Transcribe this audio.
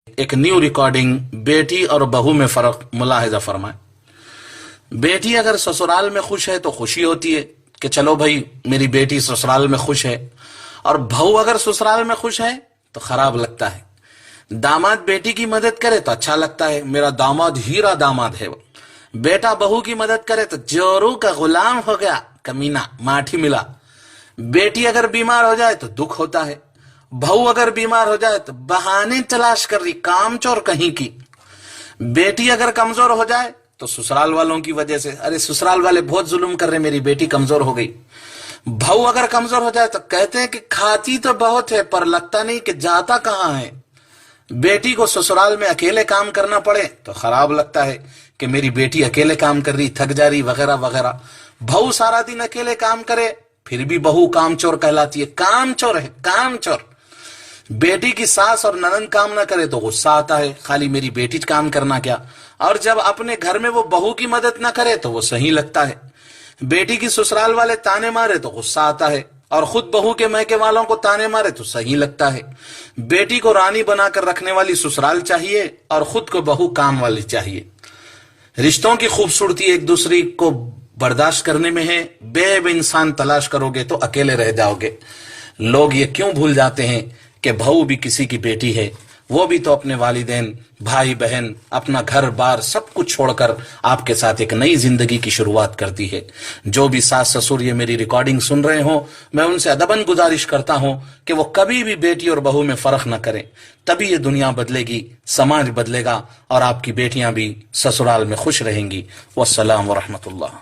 ایک new recording بیٹی اور بہو میں فرق ملاحظہ فرمائیں۔ بیٹی اگر سسرال میں خوش ہے تو خوشی ہوتی ہے کہ چلو بھائی میری بیٹی سسرال میں خوش ہے، اور بہو اگر سسرال میں خوش ہے تو خراب لگتا ہے۔ داماد بیٹی کی مدد کرے تو اچھا لگتا ہے، میرا داماد ہیرا داماد ہے وہ۔ بیٹا بہو کی مدد کرے تو جورو کا غلام ہو گیا، کمینہ ماٹھی ملا۔ بیٹی اگر بیمار ہو جائے تو دکھ ہوتا ہے، بہو اگر بیمار ہو جائے تو بہانے تلاش کر رہی، کام چور کہیں کی۔ بیٹی اگر کمزور ہو جائے تو سسرال والوں کی وجہ سے، ارے سسرال والے بہت ظلم کر رہے، میری بیٹی کمزور ہو گئی۔ بہو اگر کمزور ہو جائے تو کہتے ہیں کہ کھاتی تو بہت ہے پر لگتا نہیں کہ جاتا کہاں ہے۔ بیٹی کو سسرال میں اکیلے کام کرنا پڑے تو خراب لگتا ہے کہ میری بیٹی اکیلے کام کر رہی، تھک جا رہی وغیرہ وغیرہ۔ بہو سارا دن اکیلے کام کرے پھر بھی بہو کام چور کہلاتی ہے، کام چور ہے، کام چور۔ بیٹی کی ساس اور ننند کام نہ کرے تو غصہ آتا ہے، خالی میری بیٹی کام کرنا کیا۔ اور جب اپنے گھر میں وہ بہو کی مدد نہ کرے تو وہ صحیح لگتا ہے۔ بیٹی کی سسرال والے تانے مارے تو غصہ آتا ہے، اور خود بہو کے میکے والوں کو تانے مارے تو صحیح لگتا ہے۔ بیٹی کو رانی بنا کر رکھنے والی سسرال چاہیے، اور خود کو بہو کام والی چاہیے۔ رشتوں کی خوبصورتی ایک دوسرے کو برداشت کرنے میں ہے، بے انسان تلاش کرو گے تو اکیلے رہ جاؤ گے۔ لوگ یہ کیوں بھول جاتے ہیں کہ بہو بھی کسی کی بیٹی ہے، وہ بھی تو اپنے والدین، بھائی بہن، اپنا گھر بار سب کچھ چھوڑ کر آپ کے ساتھ ایک نئی زندگی کی شروعات کرتی ہے۔ جو بھی ساس سسر یہ میری ریکارڈنگ سن رہے ہوں، میں ان سے ادباً گزارش کرتا ہوں کہ وہ کبھی بھی بیٹی اور بہو میں فرق نہ کریں، تبھی یہ دنیا بدلے گی، سماج بدلے گا، اور آپ کی بیٹیاں بھی سسرال میں خوش رہیں گی۔ والسلام ورحمۃ اللہ۔